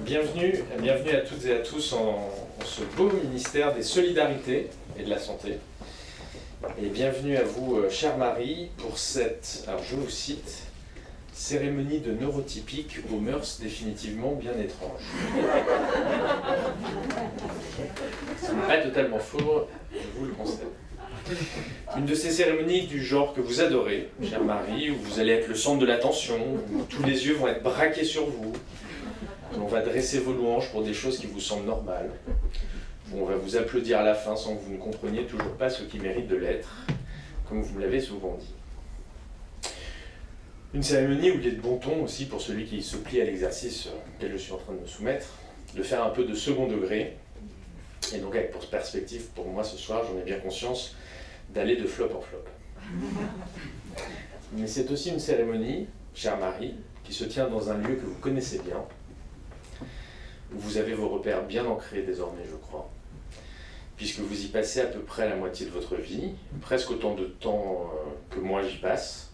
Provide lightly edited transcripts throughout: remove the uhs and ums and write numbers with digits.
Bienvenue à toutes et à tous en ce beau ministère des Solidarités et de la Santé. Et bienvenue à vous, chère Marie, pour cette, alors je vous cite, cérémonie de neurotypique aux mœurs définitivement bien étranges. Ce n'est pas totalement faux, je vous le concède. Une de ces cérémonies du genre que vous adorez, chère Marie, où vous allez être le centre de l'attention, où tous les yeux vont être braqués sur vous, où on va dresser vos louanges pour des choses qui vous semblent normales, où on va vous applaudir à la fin sans que vous ne compreniez toujours pas ce qui mérite de l'être, comme vous me l'avez souvent dit. Une cérémonie où il est de bon ton aussi pour celui qui se plie à l'exercice auquel je suis en train de me soumettre, de faire un peu de second degré, et donc avec pour perspective, pour moi ce soir, j'en ai bien conscience, d'aller de flop en flop. Mais c'est aussi une cérémonie, chère Marie, qui se tient dans un lieu que vous connaissez bien, où vous avez vos repères bien ancrés désormais, je crois, puisque vous y passez à peu près la moitié de votre vie, presque autant de temps que moi j'y passe,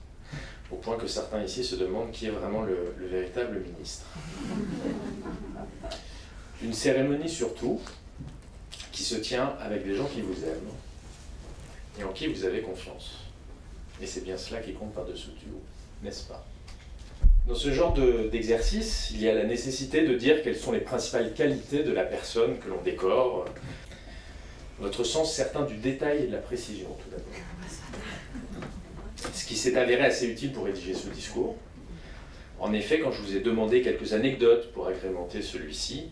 au point que certains ici se demandent qui est vraiment le véritable ministre. Une cérémonie surtout, qui se tient avec des gens qui vous aiment, et en qui vous avez confiance. Et c'est bien cela qui compte par-dessous tout, n'est-ce pas? Dans ce genre d'exercice, il y a la nécessité de dire quelles sont les principales qualités de la personne que l'on décore. Votre sens certain du détail et de la précision, tout d'abord. Ce qui s'est avéré assez utile pour rédiger ce discours. En effet, quand je vous ai demandé quelques anecdotes pour agrémenter celui-ci,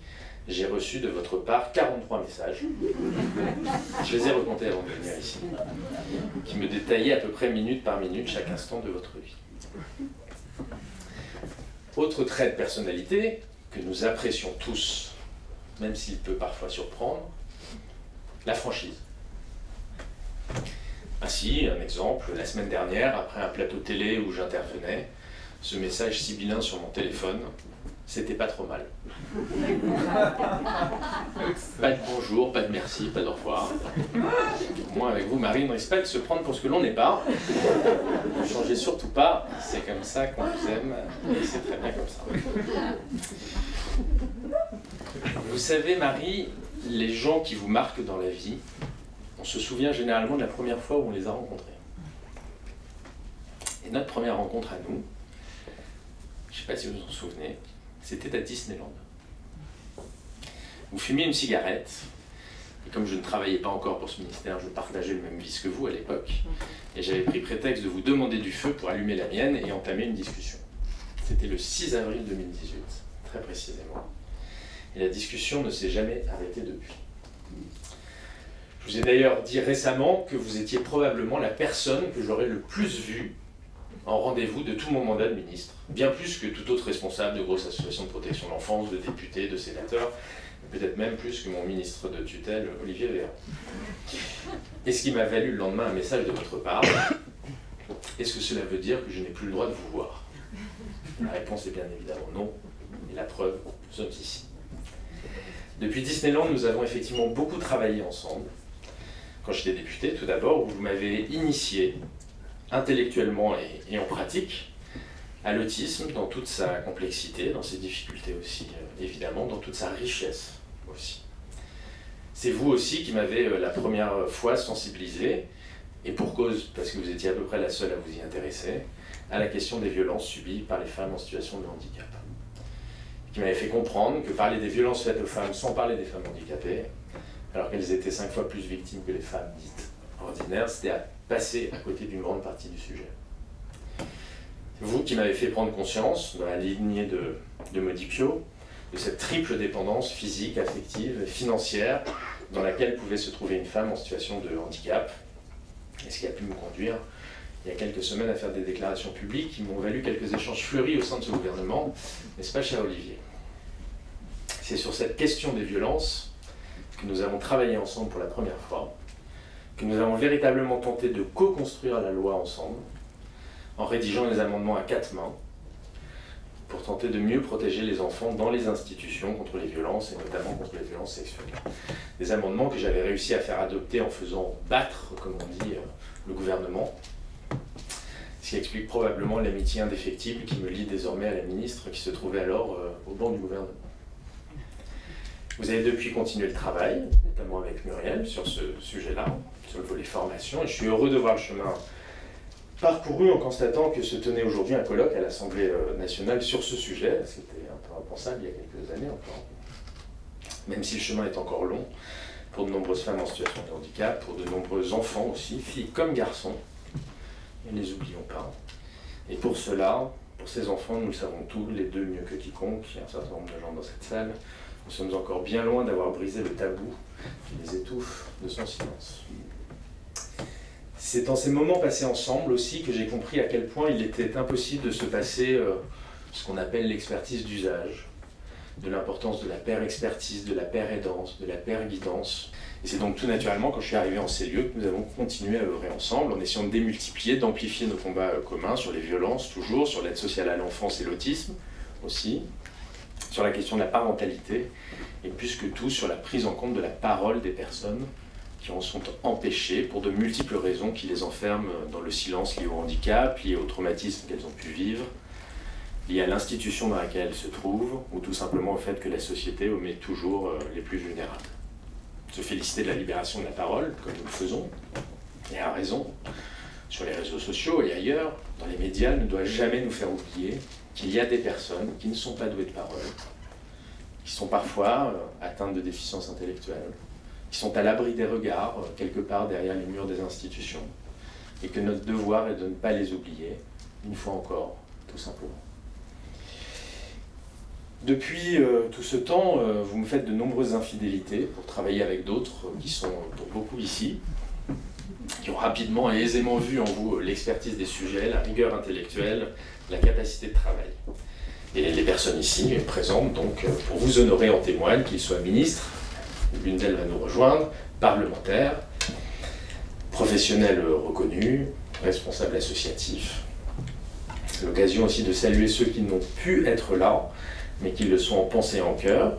j'ai reçu de votre part 43 messages. Je les ai recomptés avant de venir ici, qui me détaillaient à peu près minute par minute chaque instant de votre vie. Autre trait de personnalité que nous apprécions tous, même s'il peut parfois surprendre, la franchise. Ainsi, un exemple, la semaine dernière, après un plateau télé où j'intervenais, ce message sibyllin sur mon téléphone, c'était pas trop mal. Pas de bonjour, pas de merci, pas d'au revoir. Moi, avec vous, Marie, ne risque pas de se prendre pour ce que l'on n'est pas. Ne changez surtout pas, c'est comme ça qu'on vous aime, et c'est très bien comme ça. Vous savez, Marie, les gens qui vous marquent dans la vie, on se souvient généralement de la première fois où on les a rencontrés. Et notre première rencontre à nous, je ne sais pas si vous vous en souvenez, c'était à Disneyland. Vous fumiez une cigarette, et comme je ne travaillais pas encore pour ce ministère, je partageais le même vice que vous à l'époque, et j'avais pris prétexte de vous demander du feu pour allumer la mienne et entamer une discussion. C'était le 6 avril 2018, très précisément. Et la discussion ne s'est jamais arrêtée depuis. Je vous ai d'ailleurs dit récemment que vous étiez probablement la personne que j'aurais le plus vue en rendez-vous de tout mon mandat de ministre, bien plus que tout autre responsable de grosses associations de protection de l'enfance, de députés, de sénateurs, peut-être même plus que mon ministre de tutelle, Olivier Véran. Et ce qui m'a valu le lendemain un message de votre part, est-ce que cela veut dire que je n'ai plus le droit de vous voir? La réponse est bien évidemment non, et la preuve, nous sommes ici. Depuis Disneyland, nous avons effectivement beaucoup travaillé ensemble. Quand j'étais député, tout d'abord, vous m'avez initié, intellectuellement et en pratique, à l'autisme dans toute sa complexité, dans ses difficultés aussi, évidemment, dans toute sa richesse aussi. C'est vous aussi qui m'avez la première fois sensibilisé, et pour cause, parce que vous étiez à peu près la seule à vous y intéresser, à la question des violences subies par les femmes en situation de handicap. Qui m'avait fait comprendre que parler des violences faites aux femmes sans parler des femmes handicapées, alors qu'elles étaient 5 fois plus victimes que les femmes dites ordinaires, c'était à passer à côté d'une grande partie du sujet. Vous qui m'avez fait prendre conscience, dans la lignée de Modipio, de cette triple dépendance physique, affective et financière dans laquelle pouvait se trouver une femme en situation de handicap, et ce qui a pu me conduire, il y a quelques semaines, à faire des déclarations publiques qui m'ont valu quelques échanges fleuris au sein de ce gouvernement, n'est-ce pas, cher Olivier? C'est sur cette question des violences que nous avons travaillé ensemble pour la première fois, que nous avons véritablement tenté de co-construire la loi ensemble, en rédigeant les amendements à 4 mains, pour tenter de mieux protéger les enfants dans les institutions contre les violences, et notamment contre les violences sexuelles. Des amendements que j'avais réussi à faire adopter en faisant battre, comme on dit, le gouvernement, ce qui explique probablement l'amitié indéfectible qui me lie désormais à la ministre qui se trouvait alors au banc du gouvernement. Vous avez depuis continué le travail, notamment avec Muriel, sur ce sujet-là, sur le volet formation, et je suis heureux de voir le chemin parcouru en constatant que se tenait aujourd'hui un colloque à l'Assemblée nationale sur ce sujet. C'était un peu impensable il y a quelques années encore. Même si le chemin est encore long, pour de nombreuses femmes en situation de handicap, pour de nombreux enfants aussi, filles comme garçons, et ne les oublions pas. Et pour cela, pour ces enfants, nous le savons tous, les deux mieux que quiconque, il y a un certain nombre de gens dans cette salle, nous sommes encore bien loin d'avoir brisé le tabou qui les étouffe de son silence. C'est dans ces moments passés ensemble aussi que j'ai compris à quel point il était impossible de se passer ce qu'on appelle l'expertise d'usage, de l'importance de la pair-expertise, de la pair-aidance, de la pair-guidance. Et c'est donc tout naturellement, quand je suis arrivé en ces lieux, que nous avons continué à œuvrer ensemble en essayant de démultiplier, d'amplifier nos combats communs sur les violences, toujours, sur l'aide sociale à l'enfance et l'autisme aussi, sur la question de la parentalité, et plus que tout sur la prise en compte de la parole des personnes qui en sont empêchées pour de multiples raisons qui les enferment dans le silence lié au handicap, lié au traumatisme qu'elles ont pu vivre, lié à l'institution dans laquelle elles se trouvent, ou tout simplement au fait que la société omet toujours les plus vulnérables. Se féliciter de la libération de la parole, comme nous le faisons, et à raison, sur les réseaux sociaux et ailleurs, dans les médias, ne doit jamais nous faire oublier qu'il y a des personnes qui ne sont pas douées de parole, qui sont parfois atteintes de déficience intellectuelle, qui sont à l'abri des regards, quelque part derrière les murs des institutions, et que notre devoir est de ne pas les oublier, une fois encore, tout simplement. Depuis tout ce temps, vous me faites de nombreuses infidélités pour travailler avec d'autres qui sont pour beaucoup ici, qui ont rapidement et aisément vu en vous l'expertise des sujets, la rigueur intellectuelle, la capacité de travail. Et les personnes ici présentes, donc, pour vous honorer, en témoignent, qu'ils soient ministres, l'une d'elles va nous rejoindre, parlementaires, professionnels reconnus, responsables associatifs. C'est l'occasion aussi de saluer ceux qui n'ont pu être là, mais qui le sont en pensée et en cœur.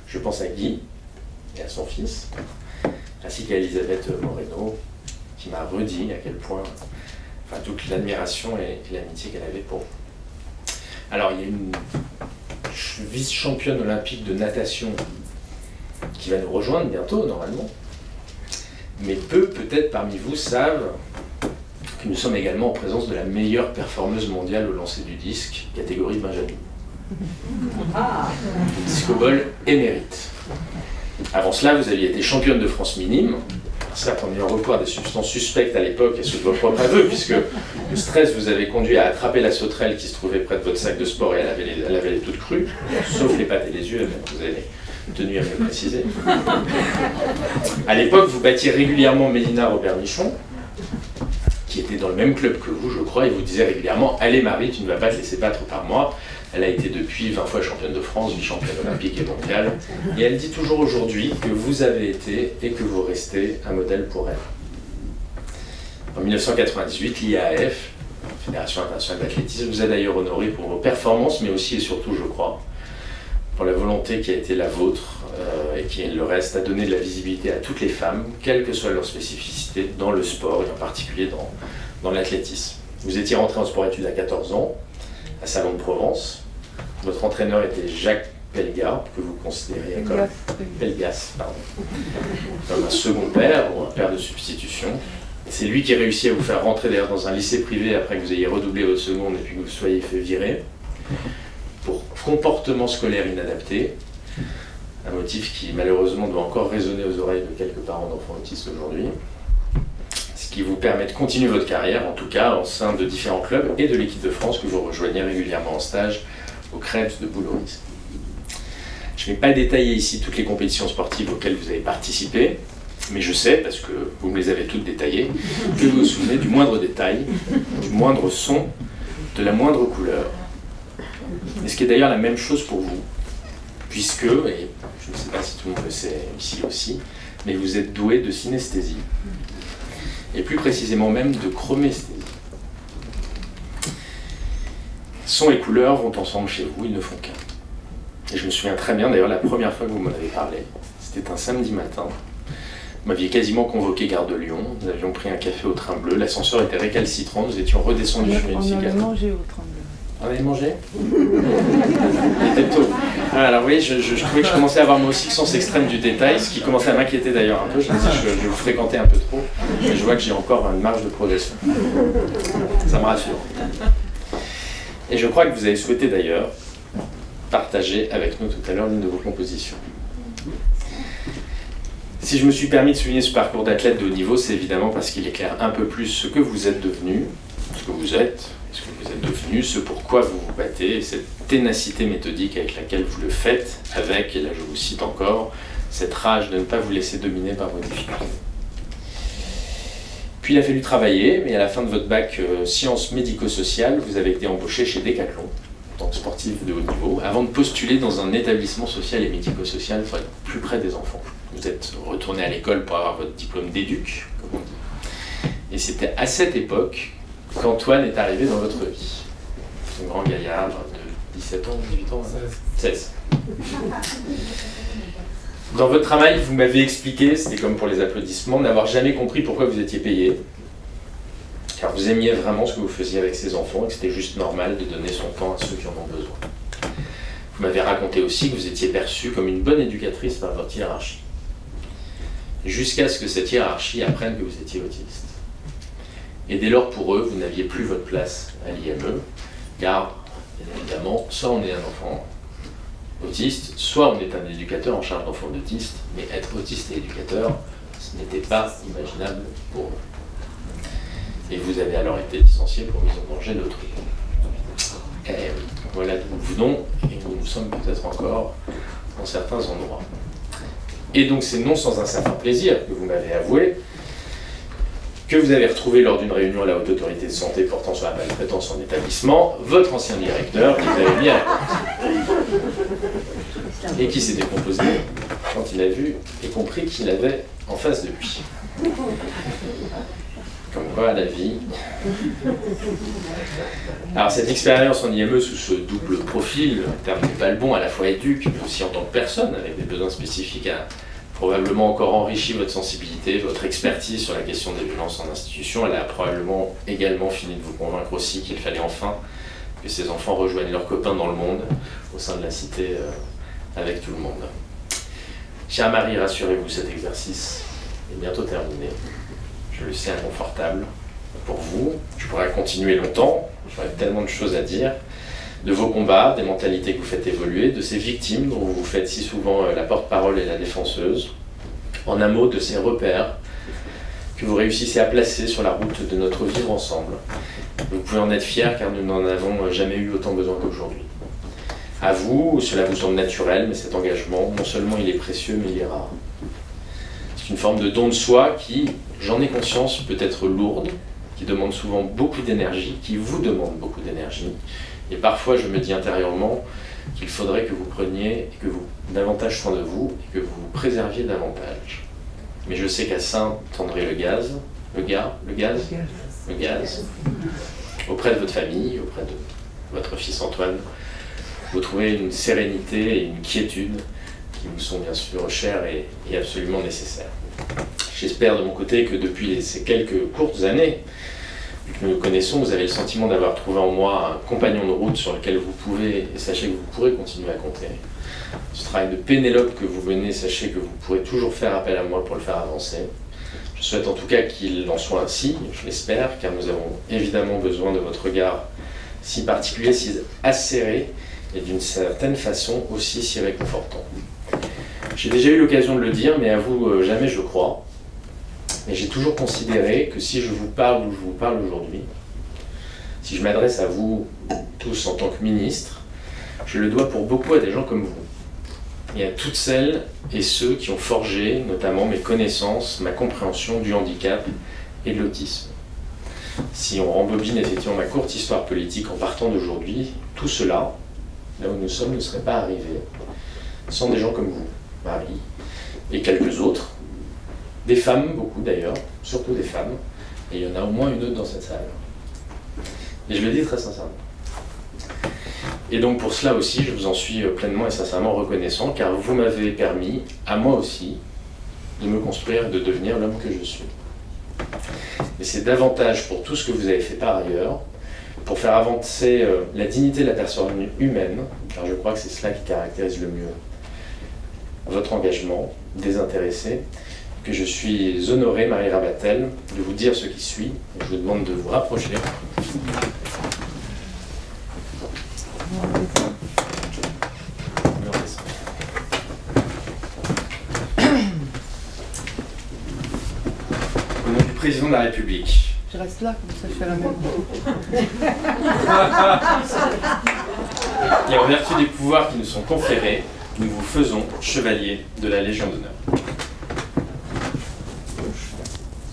Je pense à Guy et à son fils, ainsi qu'à Elisabeth Moreno, qui m'a redit à quel point, enfin, toute l'admiration et l'amitié qu'elle avait pour vous. Alors, il y a une vice-championne olympique de natation qui va nous rejoindre bientôt, normalement. Mais peu, peut-être, parmi vous savent que nous sommes également en présence de la meilleure performeuse mondiale au lancer du disque, catégorie Benjamin. Disco-ball émérite. Avant cela, vous aviez été championne de France minime. Certes, on est en recours à des substances suspectes à l'époque et sous votre propre aveu, puisque le stress vous avait conduit à attraper la sauterelle qui se trouvait près de votre sac de sport et elle avait les toutes crues, sauf les pattes et les yeux, mais vous avez tenu à me le préciser. À l'époque, vous battiez régulièrement Mélina Robert-Michon, qui était dans le même club que vous, je crois, et vous disait régulièrement « Allez Marie, tu ne vas pas te laisser battre par moi ». Elle a été depuis 20 fois championne de France, vice-championne olympique et mondiale. Et elle dit toujours aujourd'hui que vous avez été et que vous restez un modèle pour elle. En 1998, l'IAAF, Fédération internationale d'athlétisme, vous a d'ailleurs honoré pour vos performances, mais aussi et surtout, je crois, pour la volonté qui a été la vôtre et qui le reste à donner de la visibilité à toutes les femmes, quelle que soit leur spécificité dans le sport et en particulier dans l'athlétisme. Vous étiez rentré en sport-études à 14 ans, à Salon-de-Provence. Votre entraîneur était Jacques Pelgard, que vous considériez comme Pelgas, pardon, comme un second père ou un père de substitution. C'est lui qui réussit à vous faire rentrer d'ailleurs dans un lycée privé après que vous ayez redoublé votre seconde et puis que vous soyez fait virer pour comportement scolaire inadapté, un motif qui malheureusement doit encore résonner aux oreilles de quelques parents d'enfants autistes aujourd'hui, ce qui vous permet de continuer votre carrière, en tout cas au sein de différents clubs et de l'équipe de France que vous rejoignez régulièrement en stage au Krebs de Boulogne. Je ne vais pas détailler ici toutes les compétitions sportives auxquelles vous avez participé, mais je sais, parce que vous me les avez toutes détaillées, que vous vous souvenez du moindre détail, du moindre son, de la moindre couleur. Et ce qui est d'ailleurs la même chose pour vous, puisque, et je ne sais pas si tout le monde le sait ici aussi, mais vous êtes doué de synesthésie, et plus précisément même de chromesthésie. Son et couleurs vont ensemble chez vous, ils ne font qu'un. Et je me souviens très bien, d'ailleurs, la première fois que vous m'en avez parlé, c'était un samedi matin. Vous m'aviez quasiment convoqué gare de Lyon, nous avions pris un café au Train Bleu, l'ascenseur était récalcitrant, nous étions redescendus fumer une cigarette. On avait mangé au Train Bleu. On avait mangé? Il était tôt. Alors vous voyez, je trouvais que je commençais à avoir moi aussi le sens extrême du détail, ce qui commençait à m'inquiéter d'ailleurs un peu. Je me disais, je vous fréquentais un peu trop, mais je vois que j'ai encore une marge de progression. Ça me rassure. Et je crois que vous avez souhaité d'ailleurs partager avec nous tout à l'heure l'une de vos compositions. Si je me suis permis de souligner ce parcours d'athlète de haut niveau, c'est évidemment parce qu'il éclaire un peu plus ce que vous êtes devenu, ce que vous êtes, ce que vous êtes devenu, ce pourquoi vous vous battez, et cette ténacité méthodique avec laquelle vous le faites, avec, et là je vous cite encore, cette rage de ne pas vous laisser dominer par vos difficultés. Puis il a fallu travailler, mais à la fin de votre bac sciences médico-sociales, vous avez été embauché chez Decathlon, en tant que sportif de haut niveau, avant de postuler dans un établissement social et médico-social pour être plus près des enfants. Vous êtes retourné à l'école pour avoir votre diplôme d'éduc, comme on dit. Et c'était à cette époque qu'Antoine est arrivé dans votre vie. C'est un grand gaillard de 17 ans, 18 ans, 16. Dans votre travail, vous m'avez expliqué, c'était comme pour les applaudissements, n'avoir jamais compris pourquoi vous étiez payé. Car vous aimiez vraiment ce que vous faisiez avec ces enfants et que c'était juste normal de donner son temps à ceux qui en ont besoin. Vous m'avez raconté aussi que vous étiez perçue comme une bonne éducatrice par votre hiérarchie. Jusqu'à ce que cette hiérarchie apprenne que vous étiez autiste. Et dès lors, pour eux, vous n'aviez plus votre place à l'IME, car, bien évidemment, soit on est un enfant autiste, soit on est un éducateur en charge d'enfants autistes, mais être autiste et éducateur, ce n'était pas imaginable pour eux. Et vous avez alors été licencié pour mise en danger d'autrui. Eh oui, voilà d'où nous venons, et où nous sommes peut-être encore dans certains endroits. Et donc c'est non sans un certain plaisir que vous m'avez avoué que vous avez retrouvé lors d'une réunion à la Haute Autorité de Santé portant sur la maltraitance en établissement votre ancien directeur qui vous avait mis à la porte et qui s'est décomposé quand il a vu et compris qu'il avait en face de lui. Comme quoi, la vie. Alors cette expérience en IME sous ce double profil, le terme n'est pas le bon, à la fois éduque, mais aussi en tant que personne, avec des besoins spécifiques, a probablement encore enrichi votre sensibilité, votre expertise sur la question des violences en institution. Elle a probablement également fini de vous convaincre aussi qu'il fallait enfin que ces enfants rejoignent leurs copains dans le monde, au sein de la cité, avec tout le monde. Chère Marie, rassurez-vous, cet exercice est bientôt terminé. Je le sais inconfortable pour vous. Je pourrais continuer longtemps, j'aurais tellement de choses à dire, de vos combats, des mentalités que vous faites évoluer, de ces victimes dont vous vous faites si souvent la porte-parole et la défenseuse, en un mot de ces repères que vous réussissez à placer sur la route de notre vivre ensemble. Vous pouvez en être fiers car nous n'en avons jamais eu autant besoin qu'aujourd'hui. À vous, cela vous semble naturel, mais cet engagement, non seulement il est précieux, mais il est rare. C'est une forme de don de soi qui, j'en ai conscience, peut être lourde, qui demande souvent beaucoup d'énergie, qui vous demande beaucoup d'énergie. Et parfois, je me dis intérieurement qu'il faudrait que vous preniez que vous, davantage soin de vous et que vous vous préserviez davantage. Mais je sais qu'à Saint-André le gaz, auprès de votre famille, auprès de votre fils Antoine, vous trouvez une sérénité et une quiétude qui vous sont bien sûr chères et absolument nécessaires. J'espère de mon côté que depuis ces quelques courtes années que nous connaissons, vous avez le sentiment d'avoir trouvé en moi un compagnon de route sur lequel vous pouvez, et sachez que vous pourrez continuer à compter. Ce travail de Pénélope que vous menez, sachez que vous pourrez toujours faire appel à moi pour le faire avancer. Je souhaite en tout cas qu'il en soit ainsi, je l'espère, car nous avons évidemment besoin de votre regard si particulier, si acéré, et d'une certaine façon aussi si réconfortant. J'ai déjà eu l'occasion de le dire, mais à vous jamais je crois. Mais j'ai toujours considéré que si je vous parle ou je vous parle aujourd'hui, si je m'adresse à vous tous en tant que ministre, je le dois pour beaucoup à des gens comme vous. Et à toutes celles et ceux qui ont forgé notamment mes connaissances, ma compréhension du handicap et de l'autisme. Si on rembobine effectivement ma courte histoire politique en partant d'aujourd'hui, tout cela, là où nous sommes, ne serait pas arrivé sans des gens comme vous, Marie, et quelques autres. Des femmes, beaucoup d'ailleurs, surtout des femmes, et il y en a au moins une autre dans cette salle. Et je le dis très sincèrement. Et donc pour cela aussi, je vous en suis pleinement et sincèrement reconnaissant, car vous m'avez permis, à moi aussi, de me construire et de devenir l'homme que je suis. Et c'est davantage pour tout ce que vous avez fait par ailleurs, pour faire avancer la dignité de la personne humaine, car je crois que c'est cela qui caractérise le mieux votre engagement désintéressé, que je suis honoré, Marie Rabatel, de vous dire ce qui suit. Je vous demande de vous rapprocher. Au nom du président de la République. Je reste là, comme ça je fais la même. Et en vertu des pouvoirs qui nous sont conférés, nous vous faisons chevalier de la Légion d'honneur. Gauche,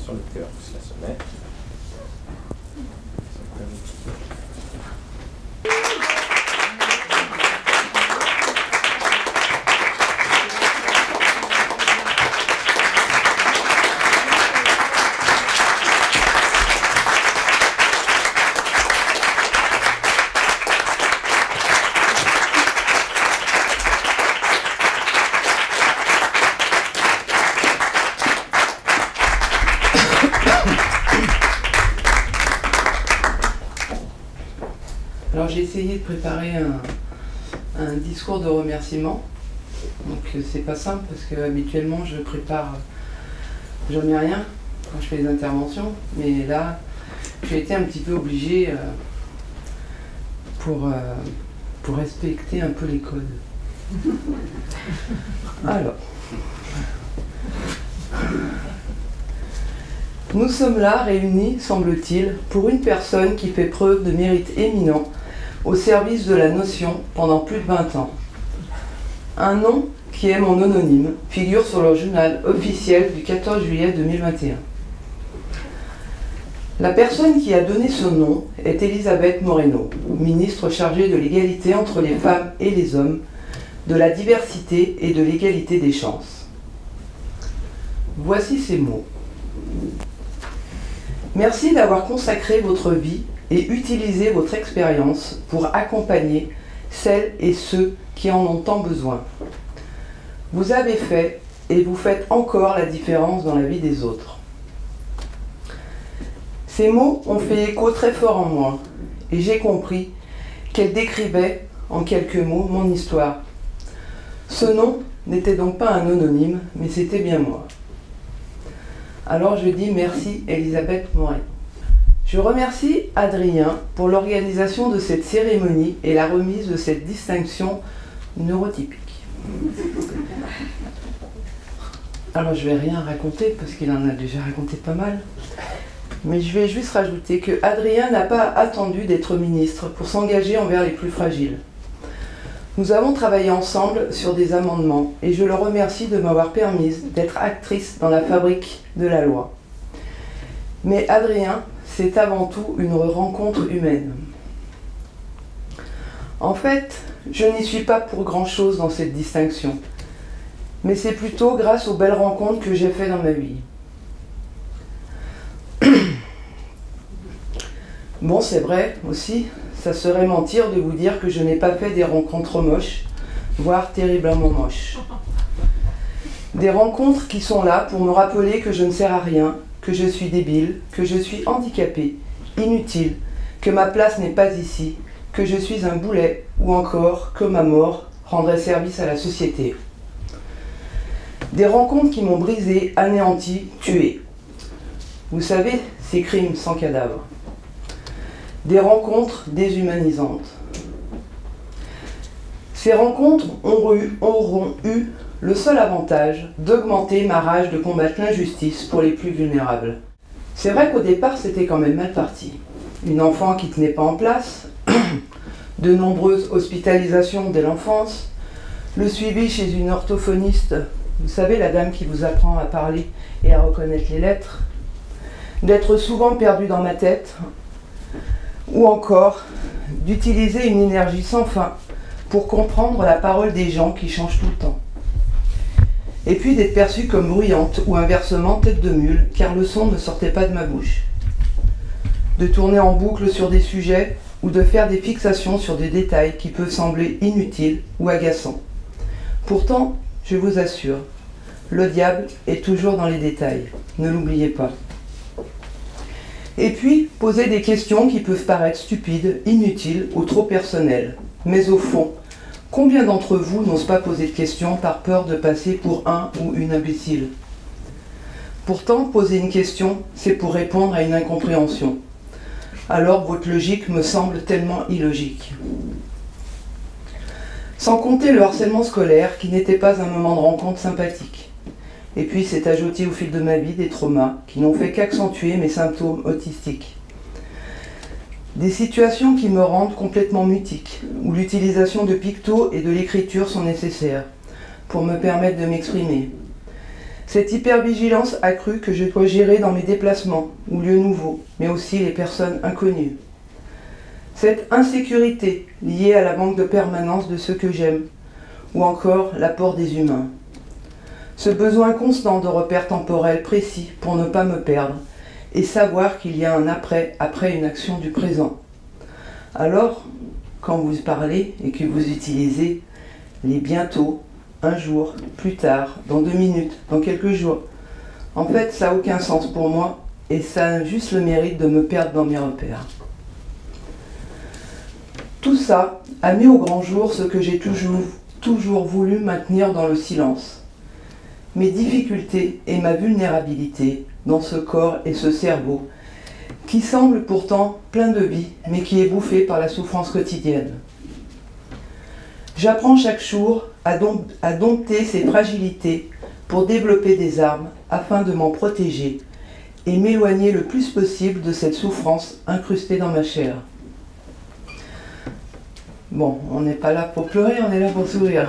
sur le cœur, cela se met. Alors j'ai essayé de préparer un discours de remerciement. Donc c'est pas simple parce que habituellement je prépare jamais rien quand je fais des interventions. Mais là j'ai été un petit peu obligée pour respecter un peu les codes. Alors. Nous sommes là réunis, semble-t-il, pour une personne qui fait preuve de mérite éminent au service de la notion pendant plus de 20 ans. Un nom qui est mon homonyme figure sur le journal officiel du 14 juillet 2021. La personne qui a donné ce nom est Elisabeth Moreno, ministre chargée de l'égalité entre les femmes et les hommes, de la diversité et de l'égalité des chances. Voici ces mots. Merci d'avoir consacré votre vie et utilisé votre expérience pour accompagner celles et ceux qui en ont tant besoin. Vous avez fait et vous faites encore la différence dans la vie des autres. Ces mots ont fait écho très fort en moi et j'ai compris qu'elles décrivaient en quelques mots mon histoire. Ce nom n'était donc pas un anonyme, mais c'était bien moi. Alors je dis merci Elisabeth Moreno. Je remercie Adrien pour l'organisation de cette cérémonie et la remise de cette distinction neurotypique. Alors je vais rien raconter parce qu'il en a déjà raconté pas mal. Mais je vais juste rajouter que Adrien n'a pas attendu d'être ministre pour s'engager envers les plus fragiles. Nous avons travaillé ensemble sur des amendements et je le remercie de m'avoir permis d'être actrice dans la fabrique de la loi. Mais Adrien, c'est avant tout une rencontre humaine. En fait, je n'y suis pas pour grand-chose dans cette distinction, mais c'est plutôt grâce aux belles rencontres que j'ai faites dans ma vie. Bon, c'est vrai aussi, ça serait mentir de vous dire que je n'ai pas fait des rencontres moches, voire terriblement moches. Des rencontres qui sont là pour me rappeler que je ne sers à rien, que je suis débile, que je suis handicapée, inutile, que ma place n'est pas ici, que je suis un boulet, ou encore que ma mort rendrait service à la société. Des rencontres qui m'ont brisé, anéanti, tué. Vous savez, ces crimes sans cadavre. Des rencontres déshumanisantes. Ces rencontres auront eu le seul avantage d'augmenter ma rage de combattre l'injustice pour les plus vulnérables. C'est vrai qu'au départ, c'était quand même mal parti. Une enfant qui ne tenait pas en place, de nombreuses hospitalisations dès l'enfance, le suivi chez une orthophoniste, vous savez, la dame qui vous apprend à parler et à reconnaître les lettres, d'être souvent perdu dans ma tête, ou encore d'utiliser une énergie sans fin pour comprendre la parole des gens qui changent tout le temps. Et puis d'être perçue comme bruyante ou inversement tête de mule, car le son ne sortait pas de ma bouche. De tourner en boucle sur des sujets ou de faire des fixations sur des détails qui peuvent sembler inutiles ou agaçants. Pourtant, je vous assure, le diable est toujours dans les détails, ne l'oubliez pas. Et puis, poser des questions qui peuvent paraître stupides, inutiles ou trop personnelles. Mais au fond, combien d'entre vous n'osent pas poser de questions par peur de passer pour un ou une imbécile? Pourtant, poser une question, c'est pour répondre à une incompréhension. Alors votre logique me semble tellement illogique. Sans compter le harcèlement scolaire, qui n'était pas un moment de rencontre sympathique. Et puis s'est ajouté au fil de ma vie des traumas, qui n'ont fait qu'accentuer mes symptômes autistiques. Des situations qui me rendent complètement mutique, où l'utilisation de pictos et de l'écriture sont nécessaires, pour me permettre de m'exprimer. Cette hypervigilance accrue que je dois gérer dans mes déplacements ou lieux nouveaux, mais aussi les personnes inconnues. Cette insécurité liée à la manque de permanence de ceux que j'aime, ou encore l'apport des humains. Ce besoin constant de repères temporels précis pour ne pas me perdre, et savoir qu'il y a un après une action du présent. Alors, quand vous parlez et que vous utilisez les bientôt, un jour, plus tard, dans 2 minutes, dans quelques jours. En fait, ça n'a aucun sens pour moi et ça a juste le mérite de me perdre dans mes repères. Tout ça a mis au grand jour ce que j'ai toujours voulu maintenir dans le silence. Mes difficultés et ma vulnérabilité dans ce corps et ce cerveau qui semble pourtant plein de vie mais qui est bouffé par la souffrance quotidienne. J'apprends chaque jour à dompter ces fragilités pour développer des armes afin de m'en protéger et m'éloigner le plus possible de cette souffrance incrustée dans ma chair. Bon, on n'est pas là pour pleurer, on est là pour sourire.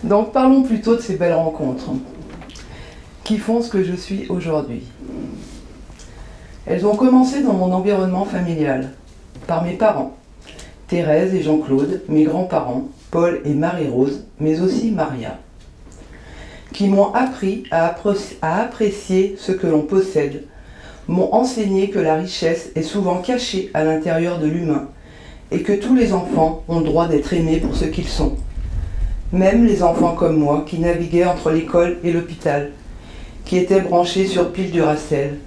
Donc parlons plutôt de ces belles rencontres qui font ce que je suis aujourd'hui. Elles ont commencé dans mon environnement familial, par mes parents. Thérèse et Jean-Claude, mes grands-parents, Paul et Marie-Rose, mais aussi Maria, qui m'ont appris à apprécier ce que l'on possède, m'ont enseigné que la richesse est souvent cachée à l'intérieur de l'humain et que tous les enfants ont le droit d'être aimés pour ce qu'ils sont. Même les enfants comme moi qui naviguaient entre l'école et l'hôpital, qui étaient branchés sur pile Duracell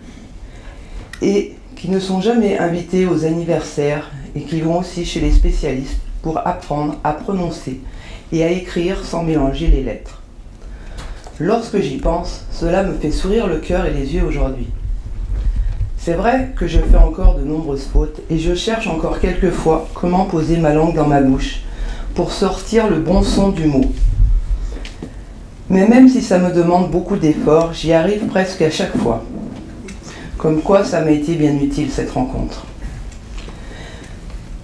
et qui ne sont jamais invités aux anniversaires et qui vont aussi chez les spécialistes pour apprendre à prononcer et à écrire sans mélanger les lettres. Lorsque j'y pense, cela me fait sourire le cœur et les yeux aujourd'hui. C'est vrai que je fais encore de nombreuses fautes et je cherche encore quelquefois comment poser ma langue dans ma bouche pour sortir le bon son du mot. Mais même si ça me demande beaucoup d'efforts, j'y arrive presque à chaque fois. Comme quoi ça m'a été bien utile cette rencontre.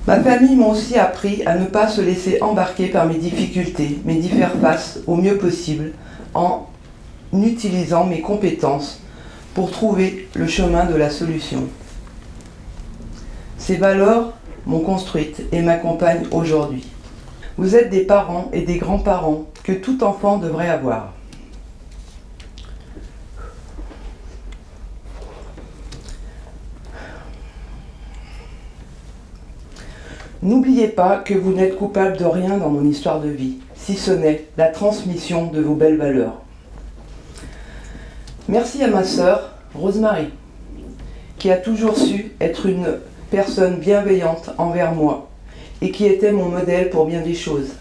Ma famille m'a aussi appris à ne pas se laisser embarquer par mes difficultés, mais d'y faire face au mieux possible en utilisant mes compétences pour trouver le chemin de la solution. Ces valeurs m'ont construite et m'accompagnent aujourd'hui. Vous êtes des parents et des grands-parents que tout enfant devrait avoir. N'oubliez pas que vous n'êtes coupable de rien dans mon histoire de vie, si ce n'est la transmission de vos belles valeurs. Merci à ma sœur, Rosemary, qui a toujours su être une personne bienveillante envers moi et qui était mon modèle pour bien des choses,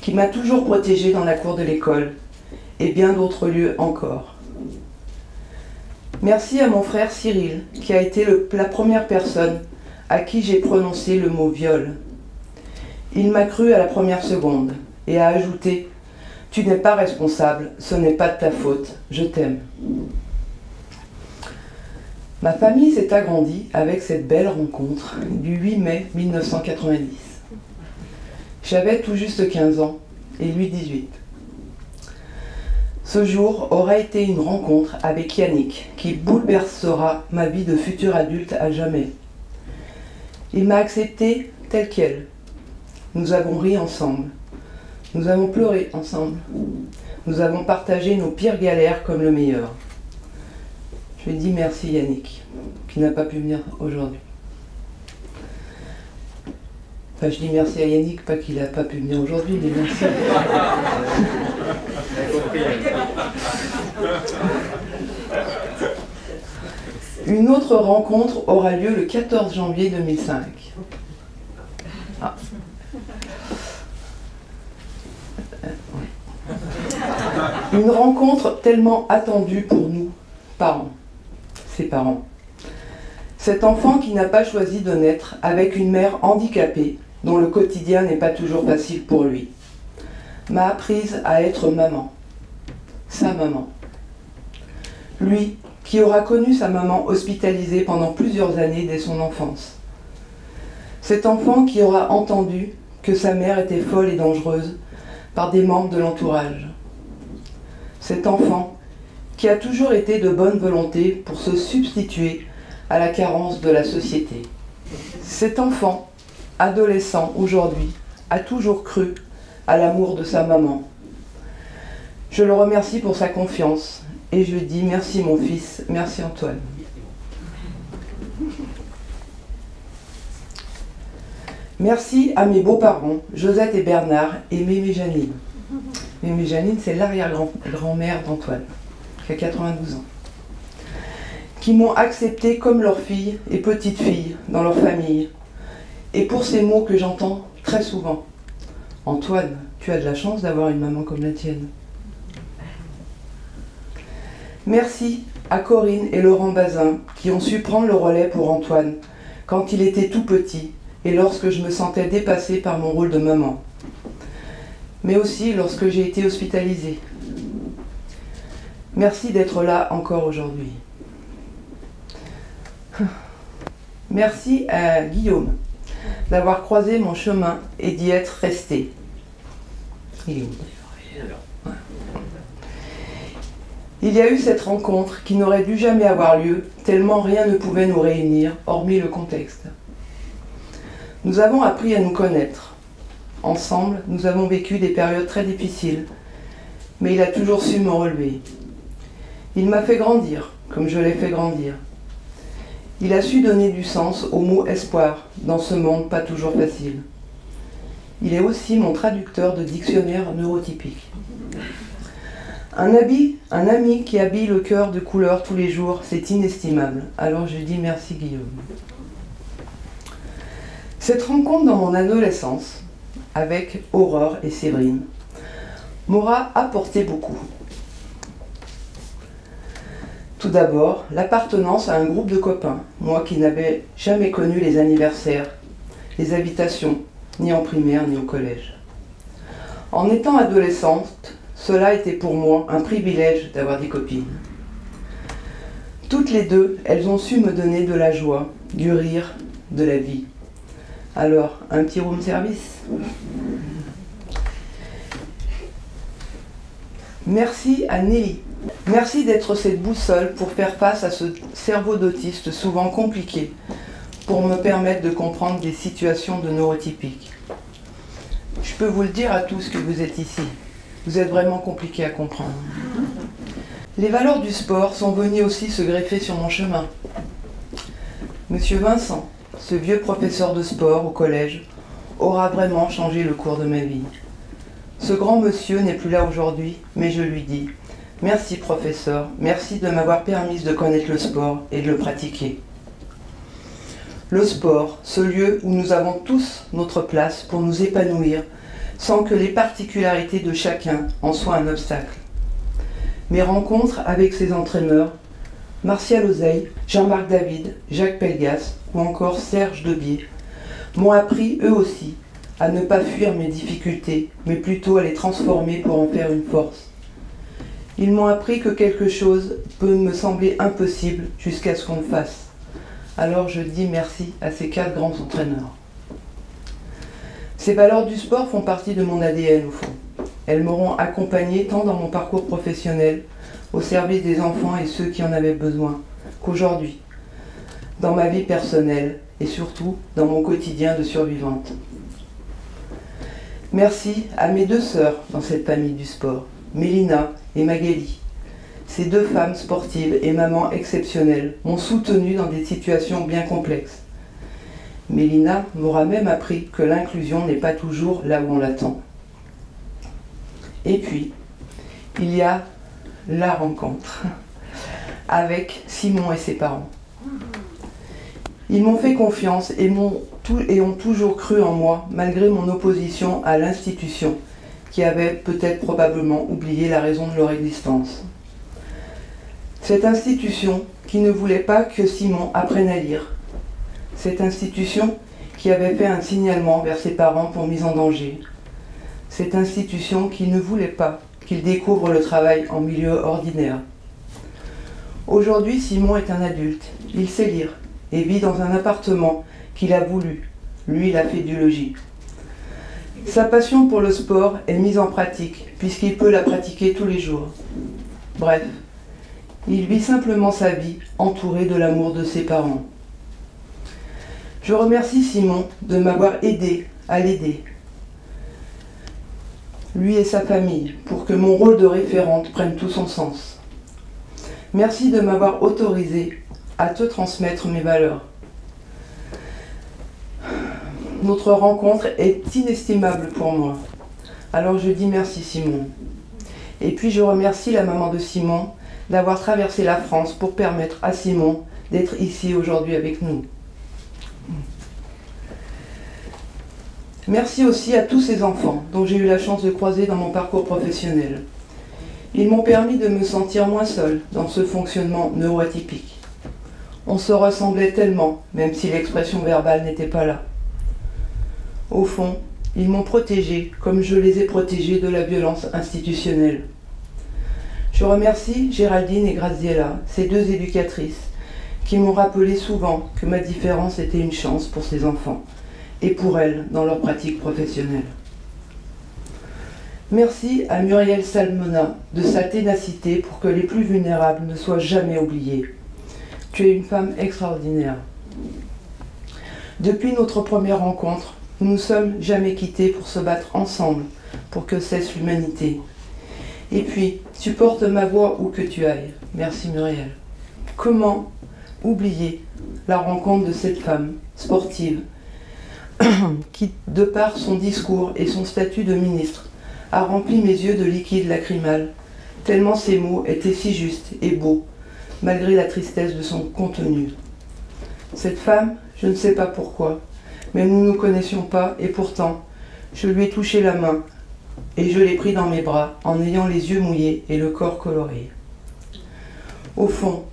qui m'a toujours protégée dans la cour de l'école et bien d'autres lieux encore. Merci à mon frère Cyril, qui a été la première personne à qui j'ai prononcé le mot viol. Il m'a cru à la première seconde et a ajouté « Tu n'es pas responsable, ce n'est pas de ta faute, je t'aime ». Ma famille s'est agrandie avec cette belle rencontre du 8 mai 1990. J'avais tout juste 15 ans et lui 18. Ce jour aura été une rencontre avec Yannick qui bouleversera ma vie de futur adulte à jamais. Il m'a acceptée telle qu'elle. Nous avons ri ensemble. Nous avons pleuré ensemble. Nous avons partagé nos pires galères comme le meilleur. Je lui ai dit merci Yannick, qui n'a pas pu venir aujourd'hui. Enfin, je dis merci à Yannick, pas qu'il n'a pas pu venir aujourd'hui, mais merci. Une autre rencontre aura lieu le 14 janvier 2005. Ah. Une rencontre tellement attendue pour nous, parents, ses parents. Cet enfant qui n'a pas choisi de naître avec une mère handicapée, dont le quotidien n'est pas toujours facile pour lui, m'a apprise à être maman, sa maman. Lui, qui aura connu sa maman hospitalisée pendant plusieurs années dès son enfance. Cet enfant qui aura entendu que sa mère était folle et dangereuse par des membres de l'entourage. Cet enfant qui a toujours été de bonne volonté pour se substituer à la carence de la société. Cet enfant, adolescent aujourd'hui, a toujours cru à l'amour de sa maman. Je le remercie pour sa confiance et je dis merci mon fils, merci Antoine. Merci à mes beaux-parents, Josette et Bernard, et Mémé Janine. Mémé Janine, c'est l'arrière-grand-mère d'Antoine, qui a 92 ans. Qui m'ont accepté comme leur fille et petite fille dans leur famille. Et pour ces mots que j'entends très souvent. Antoine, tu as de la chance d'avoir une maman comme la tienne. Merci à Corinne et Laurent Bazin qui ont su prendre le relais pour Antoine quand il était tout petit et lorsque je me sentais dépassée par mon rôle de maman. Mais aussi lorsque j'ai été hospitalisée. Merci d'être là encore aujourd'hui. Merci à Guillaume d'avoir croisé mon chemin et d'y être resté. Il y a eu cette rencontre qui n'aurait dû jamais avoir lieu, tellement rien ne pouvait nous réunir, hormis le contexte. Nous avons appris à nous connaître. Ensemble, nous avons vécu des périodes très difficiles, mais il a toujours su me relever. Il m'a fait grandir, comme je l'ai fait grandir. Il a su donner du sens au mot espoir dans ce monde pas toujours facile. Il est aussi mon traducteur de dictionnaire neurotypique. Un ami qui habille le cœur de couleurs tous les jours, c'est inestimable. Alors je dis merci Guillaume. Cette rencontre dans mon adolescence, avec Aurore et Séverine, m'aura apporté beaucoup. Tout d'abord, l'appartenance à un groupe de copains, moi qui n'avais jamais connu les anniversaires, les invitations, ni en primaire ni au collège. En étant adolescente, cela était pour moi un privilège d'avoir des copines. Toutes les deux, elles ont su me donner de la joie, du rire, de la vie. Alors, un petit room service. Merci à Nelly. Merci d'être cette boussole pour faire face à ce cerveau d'autiste souvent compliqué, pour me permettre de comprendre des situations de neurotypiques. Je peux vous le dire à tous que vous êtes ici. Vous êtes vraiment compliqués à comprendre. Les valeurs du sport sont venues aussi se greffer sur mon chemin. Monsieur Vincent, ce vieux professeur de sport au collège, aura vraiment changé le cours de ma vie. Ce grand monsieur n'est plus là aujourd'hui, mais je lui dis « Merci professeur, merci de m'avoir permis de connaître le sport et de le pratiquer. » Le sport, ce lieu où nous avons tous notre place pour nous épanouir, sans que les particularités de chacun en soient un obstacle. Mes rencontres avec ses entraîneurs, Martial Ozeille, Jean-Marc David, Jacques Pelgas ou encore Serge Debier, m'ont appris eux aussi à ne pas fuir mes difficultés, mais plutôt à les transformer pour en faire une force. Ils m'ont appris que quelque chose peut me sembler impossible jusqu'à ce qu'on le fasse. Alors je dis merci à ces 4 grands entraîneurs. Ces valeurs du sport font partie de mon ADN au fond. Elles m'auront accompagné tant dans mon parcours professionnel, au service des enfants et ceux qui en avaient besoin, qu'aujourd'hui, dans ma vie personnelle et surtout dans mon quotidien de survivante. Merci à mes 2 sœurs dans cette famille du sport, Mélina et Magali. Ces 2 femmes sportives et mamans exceptionnelles m'ont soutenue dans des situations bien complexes. Mélina m'aura même appris que l'inclusion n'est pas toujours là où on l'attend. Et puis, il y a la rencontre avec Simon et ses parents. Ils m'ont fait confiance et ont toujours cru en moi, malgré mon opposition à l'institution, qui avait peut-être probablement oublié la raison de leur existence. Cette institution qui ne voulait pas que Simon apprenne à lire. Cette institution qui avait fait un signalement vers ses parents pour mise en danger. Cette institution qui ne voulait pas qu'il découvre le travail en milieu ordinaire. Aujourd'hui, Simon est un adulte. Il sait lire et vit dans un appartement qu'il a voulu. Lui, il a fait du logis. Sa passion pour le sport est mise en pratique, puisqu'il peut la pratiquer tous les jours. Bref, il vit simplement sa vie, entouré de l'amour de ses parents. Je remercie Simon de m'avoir aidé à l'aider, lui et sa famille, pour que mon rôle de référente prenne tout son sens. Merci de m'avoir autorisé à te transmettre mes valeurs. Notre rencontre est inestimable pour moi. Alors je dis merci Simon. Et puis je remercie la maman de Simon d'avoir traversé la France pour permettre à Simon d'être ici aujourd'hui avec nous. Merci aussi à tous ces enfants dont j'ai eu la chance de croiser dans mon parcours professionnel. Ils m'ont permis de me sentir moins seule dans ce fonctionnement neuroatypique. On se ressemblait tellement, même si l'expression verbale n'était pas là. Au fond, ils m'ont protégée comme je les ai protégés de la violence institutionnelle. Je remercie Géraldine et Graziella, ces deux éducatrices, qui m'ont rappelé souvent que ma différence était une chance pour ces enfants et pour elles dans leur pratique professionnelle. Merci à Muriel Salmona de sa ténacité pour que les plus vulnérables ne soient jamais oubliés. Tu es une femme extraordinaire. Depuis notre première rencontre, nous ne sommes jamais quittés pour se battre ensemble pour que cesse l'humanité. Et puis, tu portes ma voix où que tu ailles. Merci Muriel. Comment oublier la rencontre de cette femme sportive qui, de par son discours et son statut de ministre, a rempli mes yeux de liquide lacrymal, tellement ses mots étaient si justes et beaux, malgré la tristesse de son contenu. Cette femme, je ne sais pas pourquoi, mais nous ne nous connaissions pas et pourtant, je lui ai touché la main et je l'ai pris dans mes bras en ayant les yeux mouillés et le corps coloré. Au fond,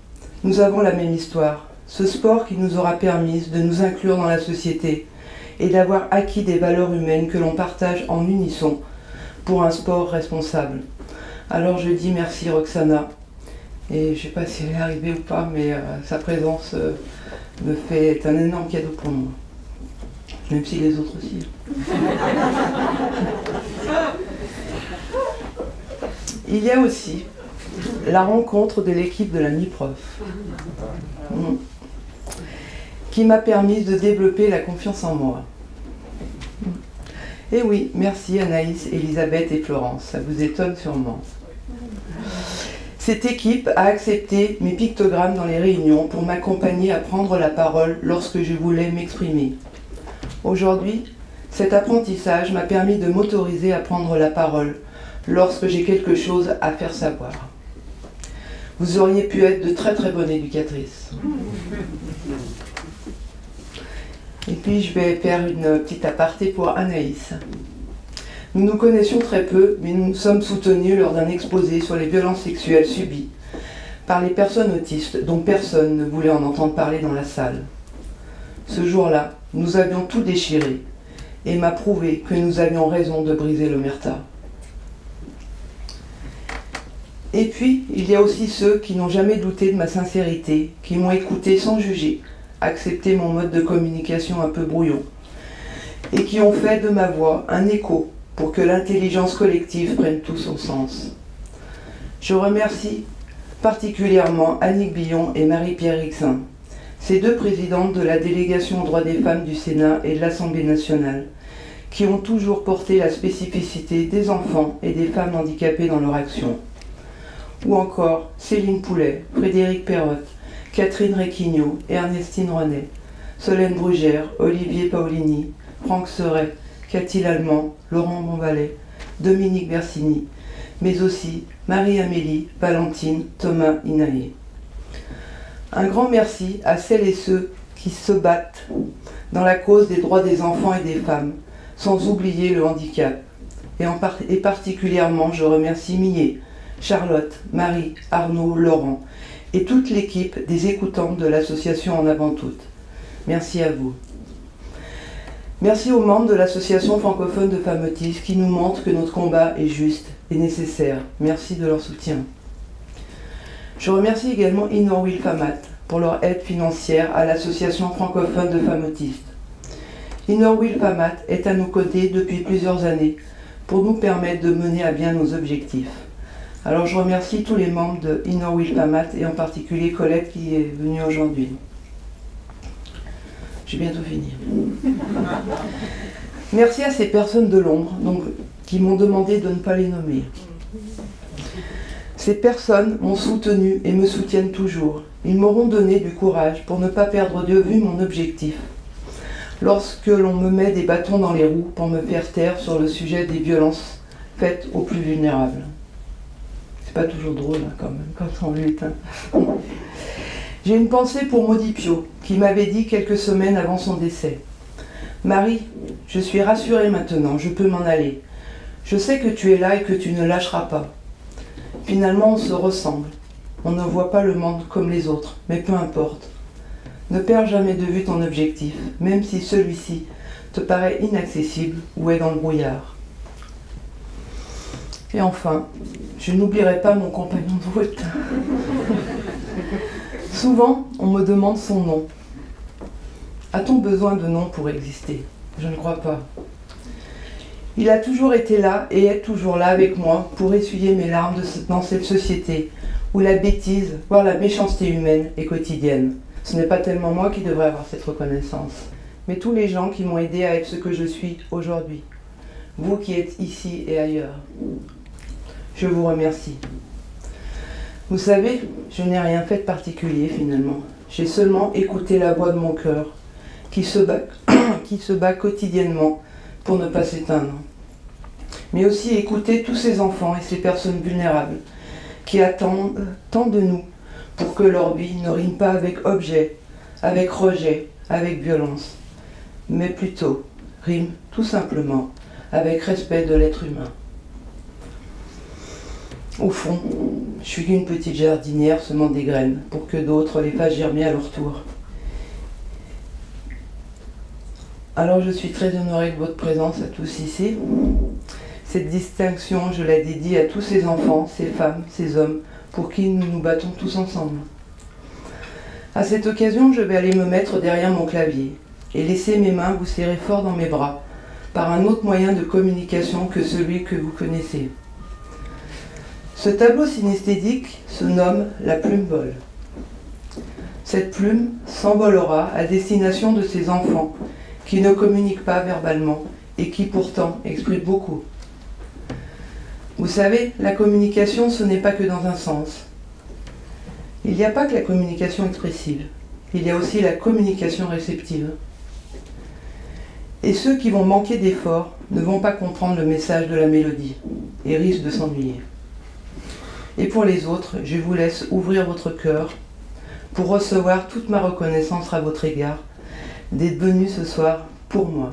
nous avons la même histoire, ce sport qui nous aura permis de nous inclure dans la société et d'avoir acquis des valeurs humaines que l'on partage en unisson pour un sport responsable. Alors je dis merci Roxana, et je ne sais pas si elle est arrivée ou pas, mais sa présence est un énorme cadeau pour moi. Même si les autres aussi. Il y a aussi la rencontre de l'équipe de la MIPROF, qui m'a permis de développer la confiance en moi. Et oui, merci Anaïs, Elisabeth et Florence, ça vous étonne sûrement. Cette équipe a accepté mes pictogrammes dans les réunions pour m'accompagner à prendre la parole lorsque je voulais m'exprimer. Aujourd'hui, cet apprentissage m'a permis de m'autoriser à prendre la parole lorsque j'ai quelque chose à faire savoir. Vous auriez pu être de très très bonnes éducatrices. Et puis je vais faire une petite aparté pour Anaïs. Nous nous connaissions très peu, mais nous nous sommes soutenus lors d'un exposé sur les violences sexuelles subies par les personnes autistes dont personne ne voulait en entendre parler dans la salle. Ce jour-là, nous avions tout déchiré et m'a prouvé que nous avions raison de briser l'omerta. Et puis, il y a aussi ceux qui n'ont jamais douté de ma sincérité, qui m'ont écouté sans juger, accepté mon mode de communication un peu brouillon, et qui ont fait de ma voix un écho pour que l'intelligence collective prenne tout son sens. Je remercie particulièrement Annick Billon et Marie-Pierre Rixin, ces deux présidentes de la délégation aux droits des femmes du Sénat et de l'Assemblée nationale, qui ont toujours porté la spécificité des enfants et des femmes handicapées dans leur action. Ou encore Céline Poulet, Frédéric Perrotte, Catherine Requignot, Ernestine Renet, Solène Brugère, Olivier Paolini, Franck Seret, Cathy Lallemand, Laurent Bonvalet, Dominique Bersini, mais aussi Marie-Amélie, Valentine, Thomas Inaé. Un grand merci à celles et ceux qui se battent dans la cause des droits des enfants et des femmes, sans oublier le handicap. Et particulièrement, je remercie Millet, Charlotte, Marie, Arnaud, Laurent et toute l'équipe des écoutantes de l'association En Avant Toutes. Merci à vous. Merci aux membres de l'association francophone de femmes autistes qui nous montrent que notre combat est juste et nécessaire. Merci de leur soutien. Je remercie également Inorwil Famat pour leur aide financière à l'association francophone de femmes autistes. Inorwil Famat est à nos côtés depuis plusieurs années pour nous permettre de mener à bien nos objectifs. Alors je remercie tous les membres de Inorwil Famat et en particulier Colette qui est venue aujourd'hui. J'ai bientôt fini. Merci à ces personnes de l'ombre qui m'ont demandé de ne pas les nommer. Ces personnes m'ont soutenu et me soutiennent toujours. Ils m'auront donné du courage pour ne pas perdre de vue mon objectif. Lorsque l'on me met des bâtons dans les roues pour me faire taire sur le sujet des violences faites aux plus vulnérables. C'est pas toujours drôle quand même, quand on lutte. J'ai une pensée pour Maudie Pio, qui m'avait dit quelques semaines avant son décès. Marie, je suis rassurée maintenant, je peux m'en aller. Je sais que tu es là et que tu ne lâcheras pas. Finalement, on se ressemble. On ne voit pas le monde comme les autres, mais peu importe. Ne perds jamais de vue ton objectif, même si celui-ci te paraît inaccessible ou est dans le brouillard. Et enfin, je n'oublierai pas mon compagnon de route. Souvent, on me demande son nom. A-t-on besoin de nom pour exister? Je ne crois pas. Il a toujours été là et est toujours là avec moi pour essuyer mes larmes dans cette société où la bêtise, voire la méchanceté humaine est quotidienne. Ce n'est pas tellement moi qui devrais avoir cette reconnaissance, mais tous les gens qui m'ont aidé à être ce que je suis aujourd'hui. Vous qui êtes ici et ailleurs. Je vous remercie. Vous savez, je n'ai rien fait de particulier finalement. J'ai seulement écouté la voix de mon cœur, qui se bat quotidiennement pour ne pas s'éteindre. Mais aussi écouter tous ces enfants et ces personnes vulnérables qui attendent tant de nous pour que leur vie ne rime pas avec objet, avec rejet, avec violence, mais plutôt rime tout simplement avec respect de l'être humain. Au fond, je suis qu'une petite jardinière semant des graines pour que d'autres les fassent germer à leur tour. Alors je suis très honorée de votre présence à tous ici. Cette distinction, je la dédie à tous ces enfants, ces femmes, ces hommes, pour qui nous nous battons tous ensemble. À cette occasion, je vais aller me mettre derrière mon clavier et laisser mes mains vous serrer fort dans mes bras, par un autre moyen de communication que celui que vous connaissez. Ce tableau synesthésique se nomme la plume vol. Cette plume s'envolera à destination de ces enfants qui ne communiquent pas verbalement et qui pourtant expriment beaucoup. Vous savez, la communication, ce n'est pas que dans un sens. Il n'y a pas que la communication expressive, il y a aussi la communication réceptive. Et ceux qui vont manquer d'efforts ne vont pas comprendre le message de la mélodie et risquent de s'ennuyer. Et pour les autres, je vous laisse ouvrir votre cœur pour recevoir toute ma reconnaissance à votre égard d'être venu ce soir pour moi.